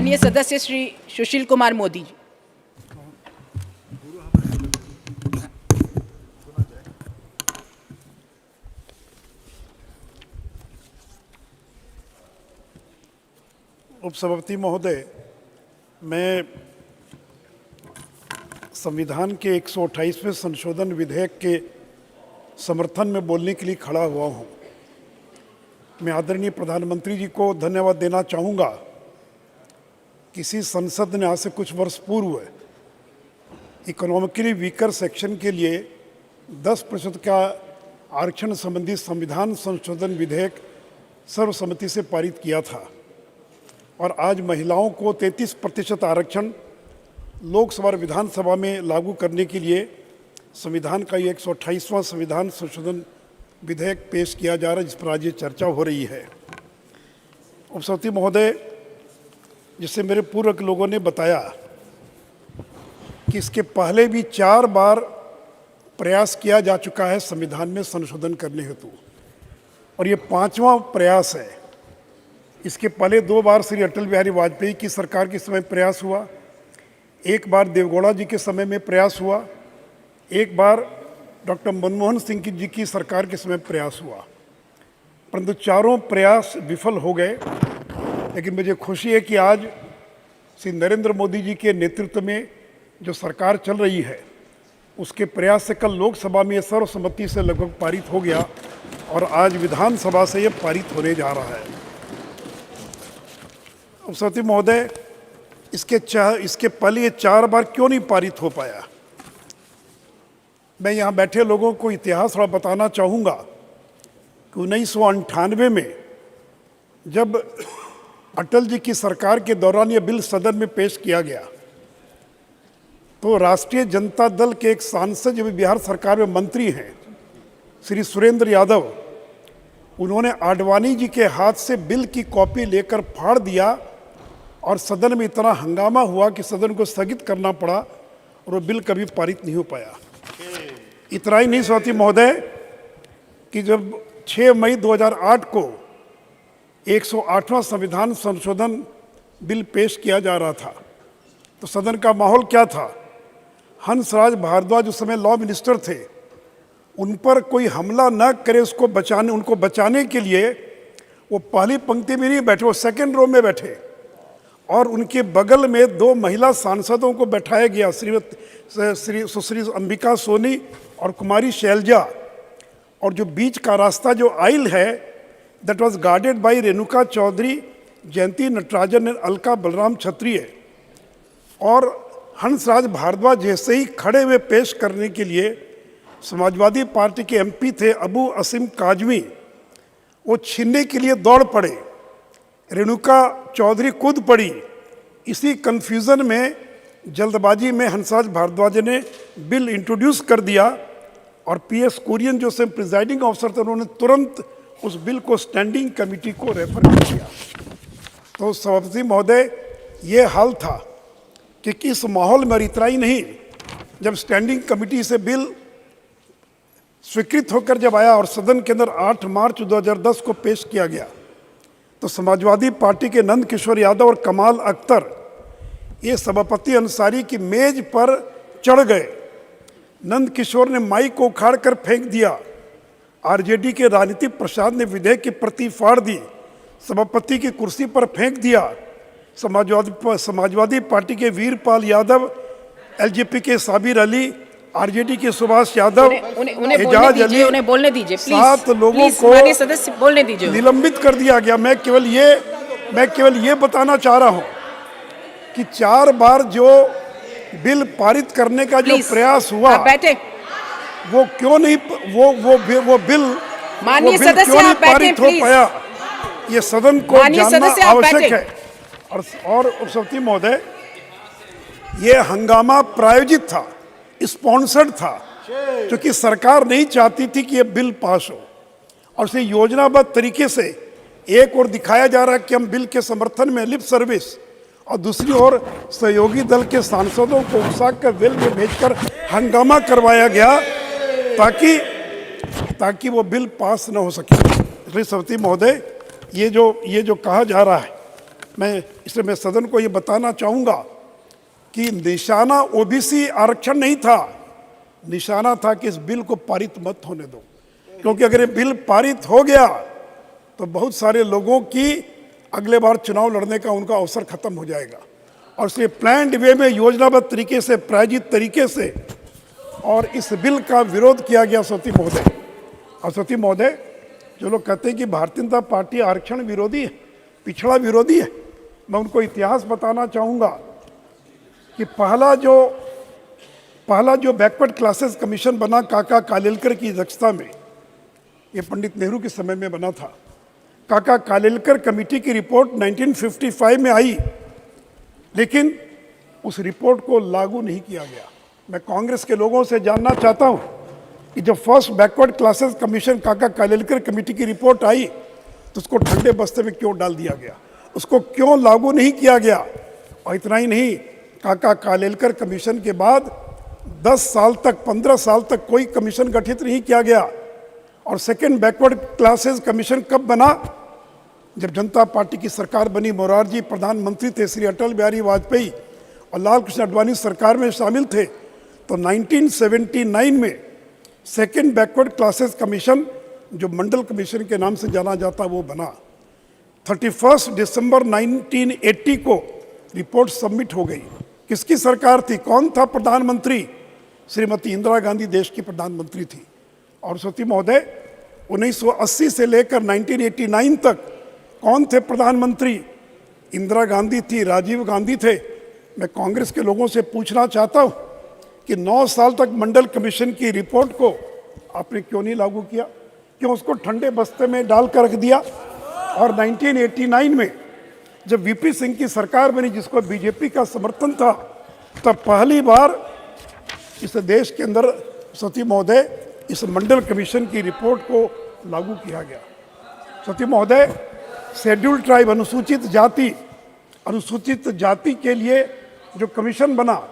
माननीय सदस्य श्री सुशील कुमार मोदी जी। उपसभापति महोदय, मैं संविधान के 128वें संशोधन विधेयक के समर्थन में बोलने के लिए खड़ा हुआ हूं। मैं आदरणीय प्रधानमंत्री जी को धन्यवाद देना चाहूँगा। किसी संसद ने आज से कुछ वर्ष पूर्व इकोनॉमिकली वीकर सेक्शन के लिए 10% का आरक्षण संबंधी संविधान संशोधन विधेयक सर्वसम्मति से पारित किया था और आज महिलाओं को 33% आरक्षण लोकसभा और विधानसभा में लागू करने के लिए संविधान का ये 128वां संविधान संशोधन विधेयक पेश किया जा रहा है, जिस पर आज ये चर्चा हो रही है। उपसभापति महोदय, जिससे मेरे पूर्व के लोगों ने बताया कि इसके पहले भी 4 बार प्रयास किया जा चुका है संविधान में संशोधन करने हेतु, और ये 5वां प्रयास है। इसके पहले 2 बार श्री अटल बिहारी वाजपेयी की सरकार के समय प्रयास हुआ, 1 बार देवगौड़ा जी के समय में प्रयास हुआ, 1 बार डॉक्टर मनमोहन सिंह जी की सरकार के समय प्रयास हुआ, परंतु चारों प्रयास विफल हो गए। लेकिन मुझे खुशी है कि आज श्री नरेंद्र मोदी जी के नेतृत्व में जो सरकार चल रही है, उसके प्रयास से कल लोकसभा में सर्वसम्मति से लगभग पारित हो गया और आज विधानसभा से ये पारित होने जा रहा है। उपसभापति महोदय, इसके पहले ये 4 बार क्यों नहीं पारित हो पाया? मैं यहाँ बैठे लोगों को इतिहास थोड़ा बताना चाहूँगा कि 1998 में जब अटल जी की सरकार के दौरान ये बिल सदन में पेश किया गया, तो राष्ट्रीय जनता दल के एक सांसद जो बिहार सरकार में मंत्री हैं, श्री सुरेंद्र यादव, उन्होंने आडवाणी जी के हाथ से बिल की कॉपी लेकर फाड़ दिया और सदन में इतना हंगामा हुआ कि सदन को स्थगित करना पड़ा और वो बिल कभी पारित नहीं हो पाया। इतना ही नहीं सभापति महोदय कि जब 6 मई 2008 को 108वां संविधान संशोधन बिल पेश किया जा रहा था, तो सदन का माहौल क्या था? हंसराज भारद्वाज उस समय लॉ मिनिस्टर थे, उन पर कोई हमला न करे उनको बचाने के लिए वो पहली पंक्ति में नहीं बैठे, वो सेकंड रो में बैठे और उनके बगल में 2 महिला सांसदों को बैठाया गया, सुश्री अंबिका सोनी और कुमारी शैलजा, और जो बीच का रास्ता जो आइल है, that was guarded by Renuka Chowdhury, Jayanthi Natarajan and Alka Balram Kshatriya. और हंसराज भारद्वाज जैसे ही खड़े हुए पेश करने के लिए समाजवादी पार्टी के एमपी थे अबू असीम काजमी, वो छीनने के लिए दौड़ पड़े, रेणुका चौधरी कूद पड़ी। इसी कन्फ्यूज़न में, जल्दबाजी में हंसराज भारद्वाज ने बिल इंट्रोड्यूस कर दिया और पीएस कुरियन जो स्वयं प्रिजाइडिंग ऑफिसर थे, उन्होंने तुरंत उस बिल को स्टैंडिंग कमेटी को रेफर कर दिया। तो सभापति महोदय, ये हाल था कि इस माहौल में इतना ही नहीं, जब स्टैंडिंग कमेटी से बिल स्वीकृत होकर जब आया और सदन के अंदर 8 मार्च 2010 को पेश किया गया, तो समाजवादी पार्टी के नंद किशोर यादव और कमाल अख्तर ये सभापति अंसारी की मेज पर चढ़ गए। नंद किशोर ने माइक को उखाड़ कर फेंक दिया, आरजेडी के राजनीतिक प्रसाद ने विधेयक की प्रति फाड़ दी, सभापति की कुर्सी पर फेंक दिया। समाजवादी पार्टी के वीरपाल यादव, एलजेपी के साबिर अली, आरजेडी के सुभाष यादव, एजाज अली, उन्हें बोलने दीजिए, 7 लोगों को सदस्य बोलने दीजिए, निलंबित कर दिया गया। मैं केवल ये बताना चाह रहा हूं कि 4 बार जो बिल पारित करने का जो प्रयास हुआ, बैठे, वो क्यों नहीं वो बिल क्यों नहीं पारित हो पाया, ये सदन को जानना आवश्यक है। और उपसभापति महोदय, ये हंगामा प्रायोजित था, स्पॉन्सर्ड था, क्योंकि सरकार नहीं चाहती थी कि ये बिल पास हो, और इसे योजनाबद्ध तरीके से एक और दिखाया जा रहा है कि हम बिल के समर्थन में लिप सर्विस, और दूसरी ओर सहयोगी दल के सांसदों को उकसाकर वेल में भेजकर हंगामा करवाया गया ताकि वो बिल पास न हो सके। इसलिए सभापति महोदय, ये जो कहा जा रहा है मैं सदन को ये बताना चाहूँगा कि निशाना ओबीसी आरक्षण नहीं था, निशाना था कि इस बिल को पारित मत होने दो, क्योंकि अगर ये बिल पारित हो गया तो बहुत सारे लोगों की अगले बार चुनाव लड़ने का उनका अवसर खत्म हो जाएगा। और इसलिए प्लान्ड वे में, योजनाबद्ध तरीके से, प्रायोजित तरीके से और इस बिल का विरोध किया गया। सरस्वती महोदय, और सरस्वती महोदय, जो लोग कहते हैं कि भारतीय जनता पार्टी आरक्षण विरोधी है, पिछड़ा विरोधी है, मैं उनको इतिहास बताना चाहूँगा कि पहला जो बैकवर्ड क्लासेस कमीशन बना काका कालेलकर की अध्यक्षता में, ये पंडित नेहरू के समय में बना था। काका कालेलकर कमेटी की रिपोर्ट 1955 में आई, लेकिन उस रिपोर्ट को लागू नहीं किया गया। मैं कांग्रेस के लोगों से जानना चाहता हूं कि जब फर्स्ट बैकवर्ड क्लासेस कमीशन काका कालेलकर कमेटी की रिपोर्ट आई तो उसको ठंडे बस्ते में क्यों डाल दिया गया, उसको क्यों लागू नहीं किया गया। और इतना ही नहीं, काका कालेलकर कमीशन के बाद 10 साल तक, 15 साल तक कोई कमीशन गठित नहीं किया गया। और सेकेंड बैकवर्ड क्लासेस कमीशन कब बना? जब जनता पार्टी की सरकार बनी, मोरारजी प्रधानमंत्री थे, श्री अटल बिहारी वाजपेयी और लाल कृष्ण आडवाणी सरकार में शामिल थे, तो 1979 में सेकेंड बैकवर्ड क्लासेस कमीशन, जो मंडल कमीशन के नाम से जाना जाता, वो बना। 31 दिसंबर 1980 को रिपोर्ट सबमिट हो गई। किसकी सरकार थी, कौन था प्रधानमंत्री? श्रीमती इंदिरा गांधी देश की प्रधानमंत्री थी। और सरस्वती महोदय, 1980 से लेकर 1989 तक कौन थे प्रधानमंत्री? इंदिरा गांधी थी, राजीव गांधी थे। मैं कांग्रेस के लोगों से पूछना चाहता हूं कि 9 साल तक मंडल कमीशन की रिपोर्ट को आपने क्यों नहीं लागू किया, क्यों उसको ठंडे बस्ते में डाल कर रख दिया? और 1989 में जब वीपी सिंह की सरकार बनी, जिसको बीजेपी का समर्थन था, तब पहली बार इस देश के अंदर, सरस्वती महोदय, इस मंडल कमीशन की रिपोर्ट को लागू किया गया। सरस्वती महोदय, शेड्यूल्ड ट्राइब, अनुसूचित जाति के लिए जो कमीशन बना,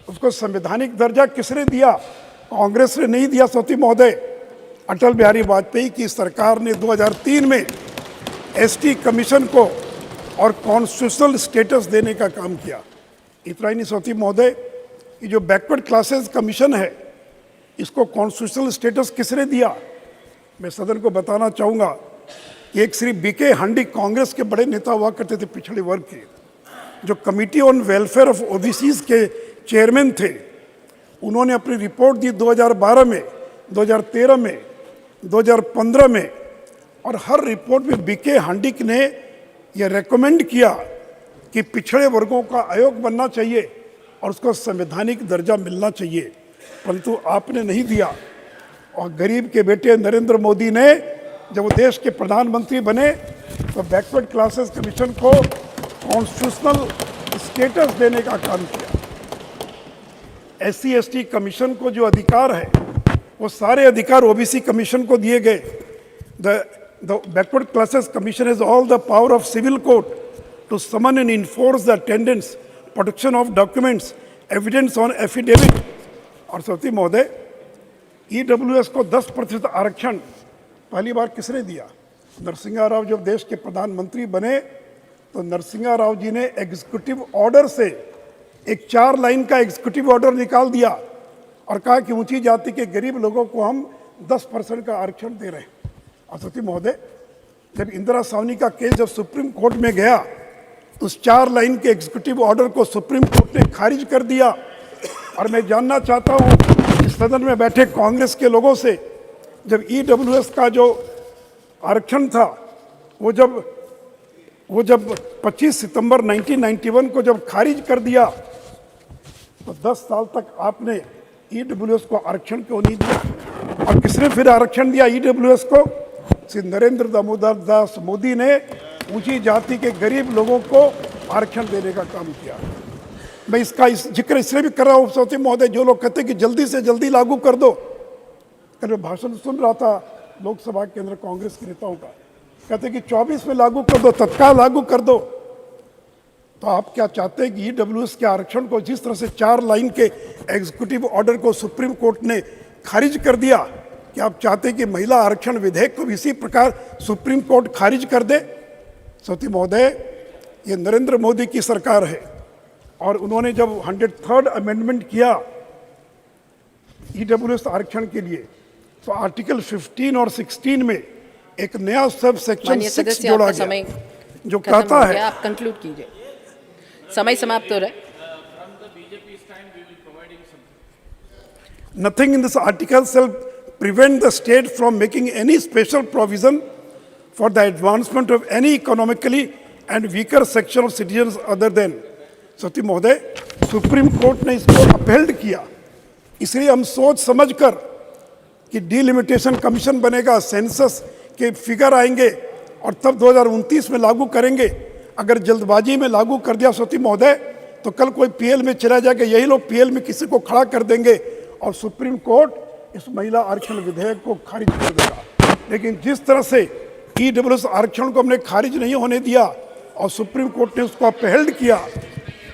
उसको संवैधानिक दर्जा किसने दिया? कांग्रेस ने नहीं दिया। सरस्वती महोदय, अटल बिहारी वाजपेयी की सरकार ने 2003 में एसटी कमीशन को और कॉन्स्टिट्यूशनल स्टेटस देने का काम किया। इतना ही नहीं सरस्वती महोदय, ये जो बैकवर्ड क्लासेस कमीशन है, इसको कॉन्स्टिट्यूशनल स्टेटस किसने दिया? मैं सदन को बताना चाहूँगा कि एक श्री बीके हांडी, कांग्रेस के बड़े नेता हुआ करते थे पिछड़े वर्ग के, जो committee on welfare of OBCs के चेयरमैन थे, उन्होंने अपनी रिपोर्ट दी 2012 में, 2013 में, 2015 में, और हर रिपोर्ट में बीके हांडिक ने यह रेकमेंड किया कि पिछड़े वर्गों का आयोग बनना चाहिए और उसको संवैधानिक दर्जा मिलना चाहिए, परंतु आपने नहीं दिया। और गरीब के बेटे नरेंद्र मोदी ने, जब वो देश के प्रधानमंत्री बने, तो बैकवर्ड क्लासेस कमीशन को कॉन्स्टिट्यूशनल स्टेटस देने का काम किया। SC/ST कमीशन को जो अधिकार है, वो सारे अधिकार ओबीसी कमीशन को दिए गए। The backward classes commission has all the power of civil court to summon and enforce the attendance, production of documents, evidence on affidavit। और सरस्वती महोदय, EWS को 10% आरक्षण पहली बार किसने दिया? नरसिंहा राव जब देश के प्रधानमंत्री बने, तो नरसिंहा राव जी ने एग्जीक्यूटिव ऑर्डर से एक 4 लाइन का एग्जीक्यूटिव ऑर्डर निकाल दिया और कहा कि ऊंची जाति के गरीब लोगों को हम 10% का आरक्षण दे रहे हैं। और सरस्वती महोदय, जब इंदिरा सावनी का केस जब सुप्रीम कोर्ट में गया, तो उस 4 लाइन के एग्जीक्यूटिव ऑर्डर को सुप्रीम कोर्ट ने खारिज कर दिया। और मैं जानना चाहता हूं इस सदन में बैठे कांग्रेस के लोगों से, जब EWS का जो आरक्षण था, वो जब 25 सितंबर 1991 को जब खारिज कर दिया, तो 10 साल तक आपने EWS को आरक्षण क्यों नहीं दिया? और किसने फिर आरक्षण दिया EWS को? श्री नरेंद्र दामोदर दास मोदी ने ऊंची जाति के गरीब लोगों को आरक्षण देने का काम किया। मैं इसका जिक्र इसलिए भी कर रहा हूँ सरस्वती महोदय, जो लोग कहते हैं कि जल्दी से जल्दी लागू कर दो। कल मैं भाषण सुन रहा था लोकसभा के अंदर कांग्रेस के नेताओं का, कहते कि 24 में लागू कर दो, तत्काल लागू कर दो। तो आप क्या चाहते हैं कि EWS के आरक्षण को, जिस तरह से 4 लाइन के एग्जीक्यूटिव ऑर्डर को सुप्रीम कोर्ट ने खारिज कर दिया, कि आप चाहते हैं कि महिला आरक्षण विधेयक को भी इसी प्रकार सुप्रीम कोर्ट खारिज कर दे? सरस्वती महोदय, ये नरेंद्र मोदी की सरकार है और उन्होंने जब 103rd अमेंडमेंट किया ईडब्ल्यूएस आरक्षण के लिए, तो आर्टिकल 15 और 16 में एक नया सब सेक्शन माननीय 6 सदस्य, जोड़ा आपका गया समय जो खत्म कहता हो है गया, आप कंक्लूड कीजिए, समय समाप्त हो रहा है। nothing in this article shall prevent the state from making any special provision for the advancement of any economically and weaker section of citizens other than। सती महोदय, सुप्रीम कोर्ट ने इसको अपहेल्ड किया, इसलिए हम सोच समझकर कि डिलिमिटेशन कमीशन बनेगा, सेंसस के फिगर आएंगे और तब 2029 में लागू करेंगे। अगर जल्दबाजी में लागू कर दिया सती महोदय, तो कल कोई पीएल में चला जाएगा, यही लोग पीएल में किसी को खड़ा कर देंगे और सुप्रीम कोर्ट इस महिला आरक्षण विधेयक को खारिज कर देगा। लेकिन जिस तरह से ईडब्ल्यूएस आरक्षण को हमने खारिज नहीं होने दिया और सुप्रीम कोर्ट ने उसको अपहेल्ड किया,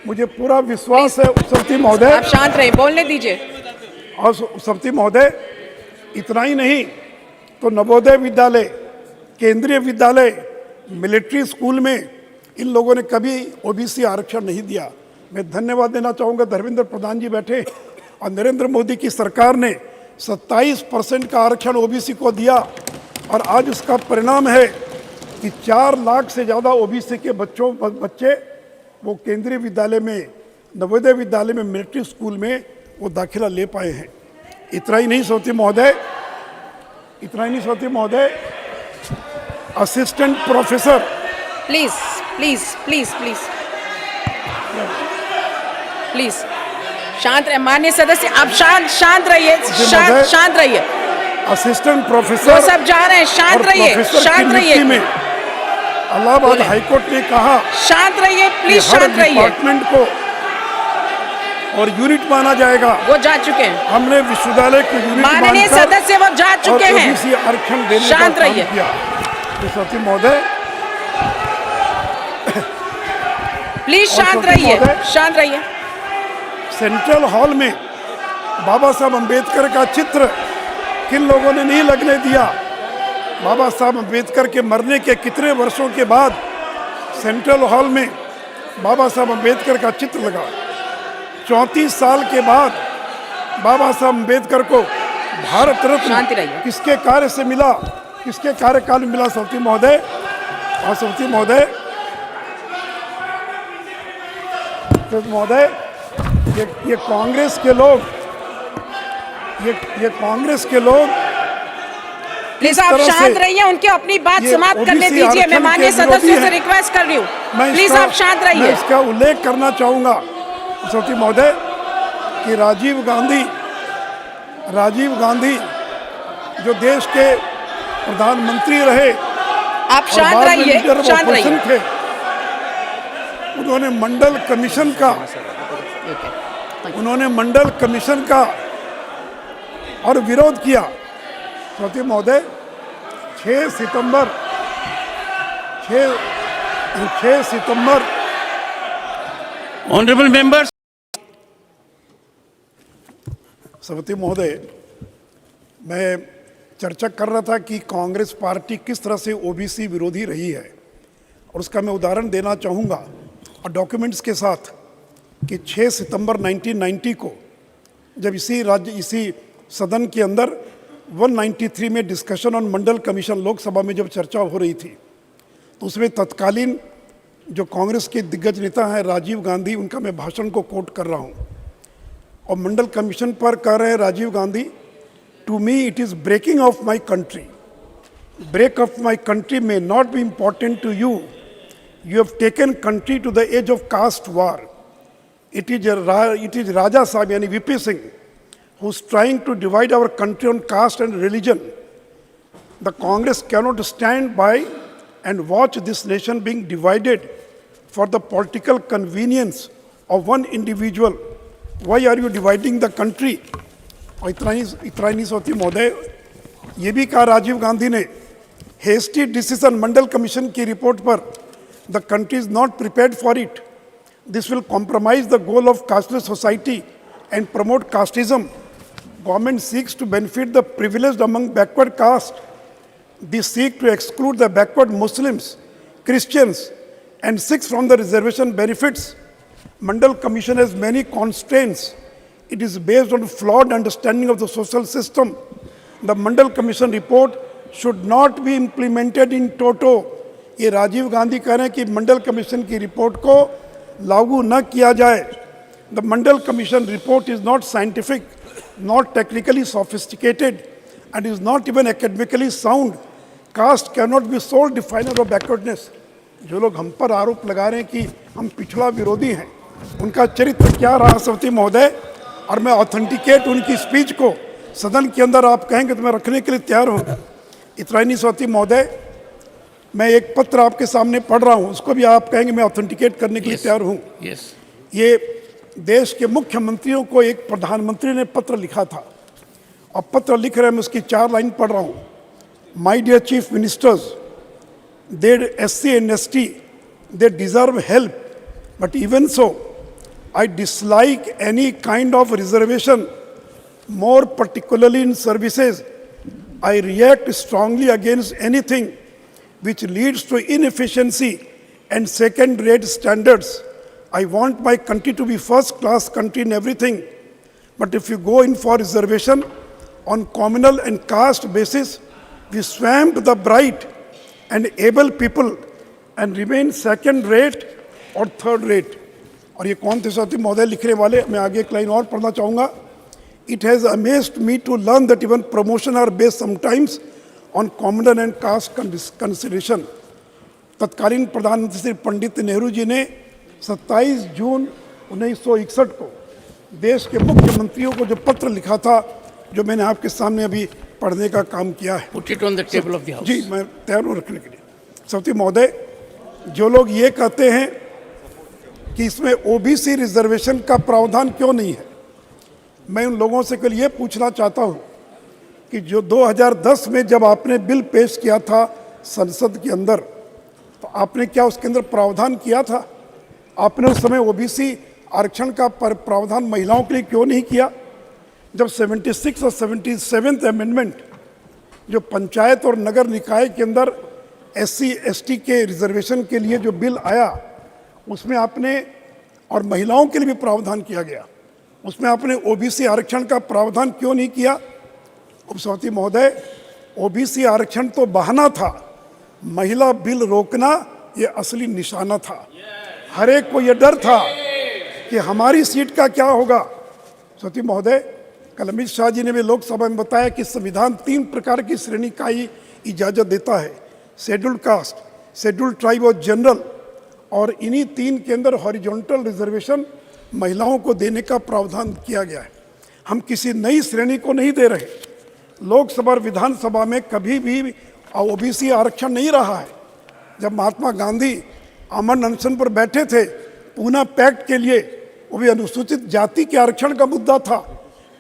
मुझे पूरा विश्वास है सती महोदय। आप शांत रहिए, बोलने दीजिए। और सती महोदय, इतना ही नहीं तो नवोदय विद्यालय, केंद्रीय विद्यालय, मिलिट्री स्कूल में इन लोगों ने कभी ओबीसी आरक्षण नहीं दिया। मैं धन्यवाद देना चाहूँगा, धर्मेंद्र प्रधान जी बैठे और नरेंद्र मोदी की सरकार ने 27% का आरक्षण ओबीसी को दिया और आज उसका परिणाम है कि 4 लाख से ज़्यादा ओबीसी के बच्चे वो केंद्रीय विद्यालय में, नवोदय विद्यालय में, मिलिट्री स्कूल में वो दाखिला ले पाए हैं। इतना ही नहीं सोती महोदय, assistant professor, please please please please please शांत रहिए। माननीय सदस्य, आप शांत रहिए, शांत रहिए। असिस्टेंट वो प्रोफेसर सब जा रहे हैं, शांत रहिए, शांत रहिए। में इलाहाबाद हाईकोर्ट ने कहा शांत रहिए, प्लीज हर शांत रहिए। डिपार्टमेंट को और यूनिट माना जाएगा। वो जा चुके हैं, हमने विश्वविद्यालय को यूनिट माननीय सदस्य वो जा चुके हैं। ओबीसी आरक्षण देने शांत का काम रहिए। किया। तो सती महोदय, प्लीज शांत रहिए, शांत रहिए। सेंट्रल हॉल में बाबा साहब अंबेडकर का चित्र किन लोगों ने नहीं लगने दिया। बाबा साहब अंबेडकर के मरने के कितने वर्षों के बाद सेंट्रल हॉल में बाबा साहब अंबेडकर का चित्र लगा। 34 साल के बाद बाबा साहब अंबेडकर को भारत रत्न किसके कार्य से मिला, किसके कार्यकाल में मिला सती महोदय? और सती महोदय, ये कांग्रेस के लोग, ये कांग्रेस के लोग प्लीज आप शांत रहिए, उनकी अपनी बात समाप्त करने दीजिए। मैं माननीय सदस्यों से रिक्वेस्ट कर रही हूँ, प्लीज आप शांत रहिए। मैं इसका उल्लेख करना चाहूंगा सती महोदय कि राजीव गांधी जो देश के प्रधानमंत्री रहे, आप शांत रहिए, शांत रहिए। उन्होंने मंडल कमीशन का और विरोध किया। सती महोदय, 6 सितंबर ऑनरेबल मेंबर्स। सवती महोदय, मैं चर्चा कर रहा था कि कांग्रेस पार्टी किस तरह से ओबीसी विरोधी रही है और उसका मैं उदाहरण देना चाहूँगा और डॉक्यूमेंट्स के साथ कि 6 सितंबर 1990 को जब इसी सदन के अंदर 193 में discussion on Mandal commission Lok Sabha में जब चर्चा हो रही थी, तो उसमें तत्कालीन जो कांग्रेस के दिग्गज नेता हैं राजीव गांधी, उनका मैं भाषण को कोट कर रहा हूँ और मंडल कमीशन पर कह रहे हैं Rajiv Gandhi, to me it is breaking of my country, break of my country may not be important to you. You have taken country to the edge of caste war. It is Raja Sahib, yani VP Singh, who's trying to divide our country on caste and religion. The Congress cannot stand by and watch this nation being divided for the political convenience of one individual. Why are you dividing the country? और इतना ही नहीं सोती महोदय, ये भी कहा राजीव गांधी ने, hasty decision मंडल commission की रिपोर्ट पर, the country is not prepared for it, this will compromise the goal of casteless society and promote casteism. Government seeks to benefit the privileged among backward caste. They seek to exclude the backward Muslims, Christians, and 6 from the reservation benefits. Mandal Commission has many constraints. It is based on flawed understanding of the social system. The Mandal Commission report should not be implemented in toto. ये राजीव गांधी कह रहे हैं कि मंडल commission की report को लागू न किया जाए. The Mandal Commission report is not scientific, not technically sophisticated, and is not even academically sound. Caste cannot be sole definer of backwardness. जो लोग हम पर आरोप लगा रहे हैं कि हम पिछड़ा विरोधी हैं, उनका चरित्र क्या रहा सवती महोदय, और मैं ऑथेंटिकेट उनकी स्पीच को सदन के अंदर आप कहेंगे तो मैं रखने के लिए तैयार हूँ. इतना ही नहीं सवती महोदय, मैं एक पत्र आपके सामने पढ़ रहा हूँ, उसको भी आप कहेंगे मैं ऑथेंटिकेट करने के लिए तैयार हूँ. ये देश के मुख्यमंत्रियों को एक प्रधानमंत्री ने पत्र लिखा था, और पत्र लिख रहे हैं, मैं उसकी 4 लाइन पढ़ रहा हूँ. My dear chief ministers, they SC and ST, they deserve help, but even so, I dislike any kind of reservation, more particularly in services. I react strongly against anything which leads to inefficiency and second-rate standards. I want my country to be first-class country in everything, but if you go in for reservation on communal and caste basis, we swamp the bright and able people and remain second rate or third rate. और ये कौन थे साथी महोदय लिखने वाले, मैं आगे एक लाइन और पढ़ना चाहूँगा. It has amazed me to learn that even promotion are based sometimes on communal and caste consideration. तत्कालीन प्रधानमंत्री श्री पंडित नेहरू जी ने 27 जून 1961 को देश के मुख्यमंत्रियों को जो पत्र लिखा था, जो मैंने आपके सामने अभी पढ़ने का काम किया है. Put it on the table of the house. जी, मैं तैयार हूँ रखने के लिए. सवती महोदय, जो लोग ये कहते हैं कि इसमें ओबीसी रिजर्वेशन का प्रावधान क्यों नहीं है, मैं उन लोगों से कल ये पूछना चाहता हूँ कि जो 2010 में जब आपने बिल पेश किया था संसद के अंदर, तो आपने क्या उसके अंदर प्रावधान किया था? आपने उस समय ओबीसी आरक्षण का प्रावधान महिलाओं के लिए क्यों नहीं किया? जब 76 और 77 अमेंडमेंट जो पंचायत और नगर निकाय के अंदर SC ST के रिजर्वेशन के लिए जो बिल आया, उसमें आपने, और महिलाओं के लिए भी प्रावधान किया गया, उसमें आपने ओबीसी आरक्षण का प्रावधान क्यों नहीं किया? उपसभापति महोदय, ओबीसी आरक्षण तो बहाना था, महिला बिल रोकना ये असली निशाना था. हर एक को ये डर था कि हमारी सीट का क्या होगा. सती महोदय, कल अमित शाह जी ने भी लोकसभा में बताया कि संविधान 3 प्रकार की श्रेणी का ही इजाज़त देता है, शेड्यूल्ड कास्ट, शेड्यूल्ड ट्राइब और जनरल, और इन्हीं 3 के अंदर हॉरिजॉन्टल रिजर्वेशन महिलाओं को देने का प्रावधान किया गया है. हम किसी नई श्रेणी को नहीं दे रहे. लोकसभा और विधानसभा में कभी भी ओबीसी आरक्षण नहीं रहा है. जब महात्मा गांधी अमन अनशन पर बैठे थे पूना पैक्ट के लिए, वो भी अनुसूचित जाति के आरक्षण का मुद्दा था.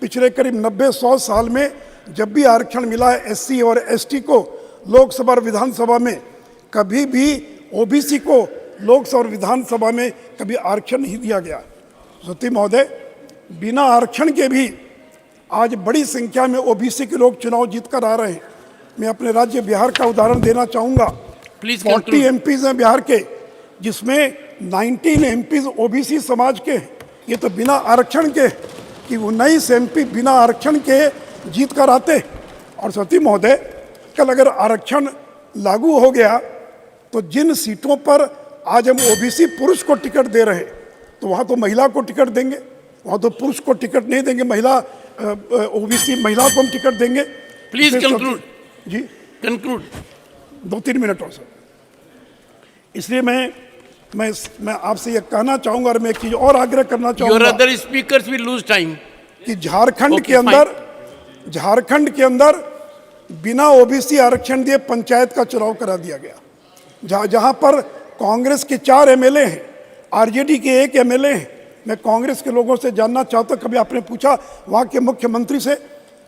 पिछले करीब 90-100 साल में जब भी आरक्षण मिला है SC और ST को लोकसभा और विधानसभा में, कभी भी ओबीसी को लोकसभा और विधानसभा में कभी आरक्षण नहीं दिया गया. सती महोदय, बिना आरक्षण के भी आज बड़ी संख्या में ओबीसी के लोग चुनाव जीतकर आ रहे हैं. मैं अपने राज्य बिहार का उदाहरण देना चाहूँगा. 40 MPs हैं बिहार के, जिसमें 19 MPs ओबीसी समाज के हैं. ये तो बिना आरक्षण के कि 19 MP बिना आरक्षण के जीत कर आते. और सती महोदय, कल अगर आरक्षण लागू हो गया तो जिन सीटों पर आज हम ओबीसी पुरुष को टिकट दे रहे हैं, तो वहाँ तो महिला को टिकट देंगे, वहाँ तो पुरुष को टिकट नहीं देंगे, महिला ओबीसी महिला को हम टिकट देंगे. Please conclude. जी कंक्लूड. 2-3 मिनट और सर. इसलिए मैं आपसे ये कहना चाहूंगा, और मैं एक चीज और आग्रह करना चाहूंगा. Your other speakers will lose time. कि झारखंड के अंदर बिना ओबीसी आरक्षण दिए पंचायत का चुनाव करा दिया गया. जहां पर कांग्रेस के 4 MLA हैं, आरजेडी के 1 MLA हैं. मैं कांग्रेस के लोगों से जानना चाहता हूं, कभी आपने पूछा वहां के मुख्यमंत्री से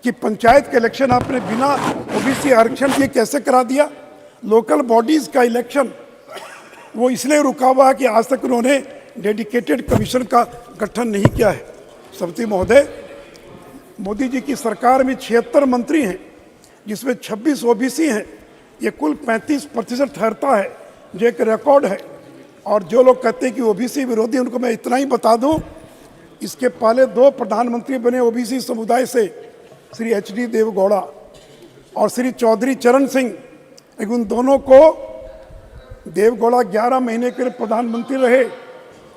कि पंचायत के इलेक्शन आपने बिना ओबीसी आरक्षण दिए कैसे करा दिया? लोकल बॉडीज का इलेक्शन वो इसलिए रुका हुआ है कि आज तक उन्होंने डेडिकेटेड कमीशन का गठन नहीं किया है. सवती महोदय, मोदी जी की सरकार में 76 मंत्री हैं, जिसमें 26 ओबीसी हैं. ये कुल 35% ठहरता है, जो एक रिकॉर्ड है. और जो लोग कहते हैं कि ओबीसी विरोधी, उनको मैं इतना ही बता दूं, इसके पहले 2 प्रधानमंत्री बने ओबीसी समुदाय से, श्री HD देवगौड़ा और श्री चौधरी चरण सिंह। लेकिन उन दोनों को, देवगौड़ा 11 महीने के लिए प्रधानमंत्री रहे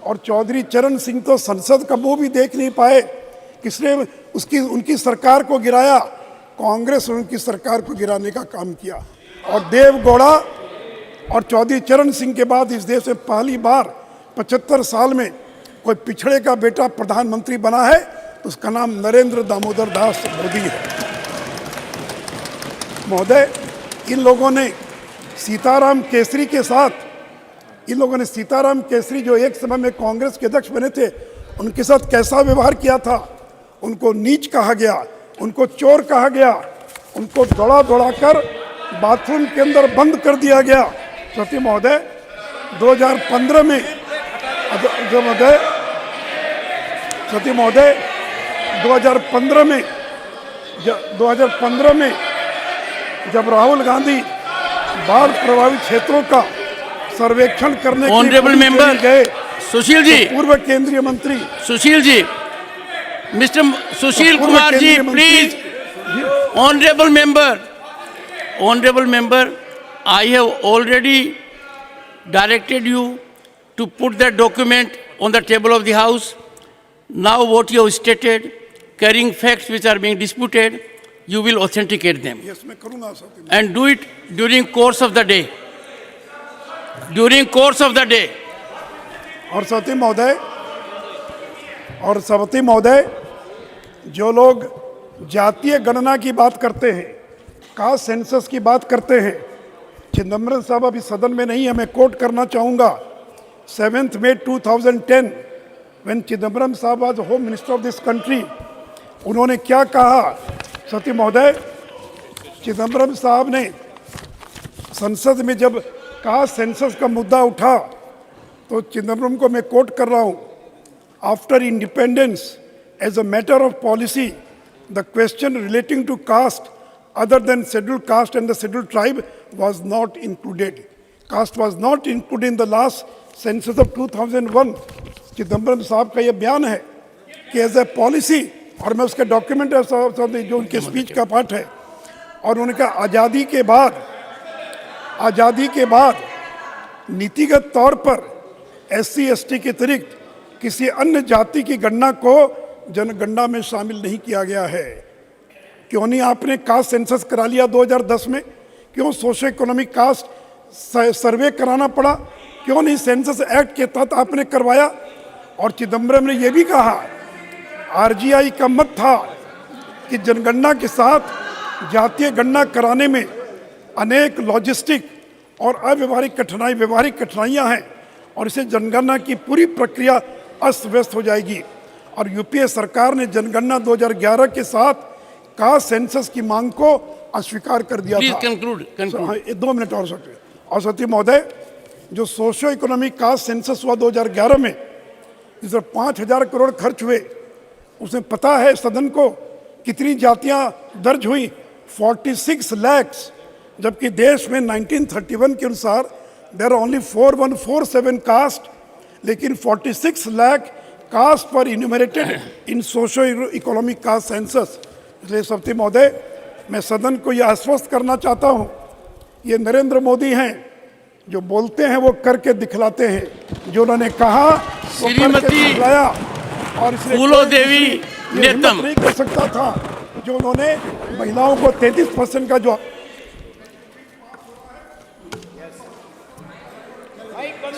और चौधरी चरण सिंह तो संसद का मुंह भी देख नहीं पाए। किसने उनकी सरकार को गिराया? कांग्रेस ने उनकी सरकार को गिराने का काम किया। और देवगौड़ा और चौधरी चरण सिंह के बाद इस देश में पहली बार 75 साल में कोई पिछड़े का बेटा प्रधानमंत्री बना है, तो उसका नाम नरेंद्र दामोदर दास मोदी है। महोदय, इन लोगों ने सीताराम केसरी के साथ, इन लोगों ने सीताराम केसरी जो एक समय में कांग्रेस के अध्यक्ष बने थे, उनके साथ कैसा व्यवहार किया था? उनको नीच कहा गया, उनको चोर कहा गया, उनको दौड़ा दौड़ा कर बाथरूम के अंदर बंद कर दिया गया। सती महोदय, 2015 में सती महोदय 2015 में जब राहुल गांधी बाढ़ प्रभावित क्षेत्रों का सर्वेक्षण करने ऑनरेबल मेंबर गए, सुशील जी, तो पूर्व केंद्रीय मंत्री Sushil ji, mister Sushil Kumar ji, please, honorable member, I have already directed you to put that document on the table of the House. Now what you have stated, carrying facts which are being disputed, you will authenticate them. Yes, मैं करूँगा सती। And do it during course of the day. During course of the day. और सवती महोदय, जो लोग जातीय गणना की बात करते हैं, कास्ट सेंसस की बात करते हैं, चिदम्बरम साहब अभी सदन में नहीं है, मैं कोट करना चाहूँगा। 7 May 2010 when चिदम्बरम साहब was home minister of this country, उन्होंने क्या कहा? सती महोदय, चिदम्बरम साहब ने संसद में जब कास्ट सेंसस का मुद्दा उठा, तो चिदम्बरम को मैं कोट कर रहा हूँ, after independence as a matter of policy, the question relating to caste other than scheduled caste and the scheduled tribe was not included. Caste was not included in the last census of 2001. Chidambaram साहब का ये बयान है कि as a policy, और मैं उसका document है जो उनके स्पीच का पार्ट है, और उन्होंने कहा आज़ादी के बाद नीतिगत तौर पर SC ST के अतिरिक्त किसी अन्य जाति की गणना को जनगणना में शामिल नहीं किया गया है। क्यों नहीं आपने कास्ट सेंसस करा लिया 2010 में? क्यों सोशो इकोनॉमिक कास्ट सर्वे कराना पड़ा? क्यों नहीं सेंसस एक्ट के तहत आपने करवाया? और चिदम्बरम ने यह भी कहा, RGI का मत था कि जनगणना के साथ जातीय गणना कराने में अनेक लॉजिस्टिक और व्यवहारिक कठिनाइयां हैं और इसे जनगणना की पूरी प्रक्रिया अस्त व्यस्त हो जाएगी। और यूपीए सरकार ने जनगणना 2011 के साथ कास्ट सेंसस की मांग को अस्वीकार कर दिया था। conclude. 2 मिनट और सकते। और सती महोदय, जो सोशो इकोनॉमिक कास्ट सेंसस हुआ 2011 में, जिसमें 5,000 करोड़ खर्च हुए, उसमें पता है सदन को कितनी जातियां दर्ज हुई? 46 लाख, जबकि देश में 1931 के अनुसार देयर आर ओनली 4147 कास्ट, लेकिन 46 लाख कास्ट पर इन्यूमरेटेड इन सोशो इकोनॉमिक कास्ट सेंसस। इसलिए सवती महोदय, मैं सदन को यह आश्वस्त करना चाहता हूँ, ये नरेंद्र मोदी हैं जो बोलते हैं वो करके दिखलाते हैं। जो उन्होंने कहा वो करके दिखलाया, और इसलिए फूलो देवी नेतम नहीं कर सकता था जो उन्होंने महिलाओं को 33% का जो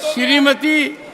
श्रीमती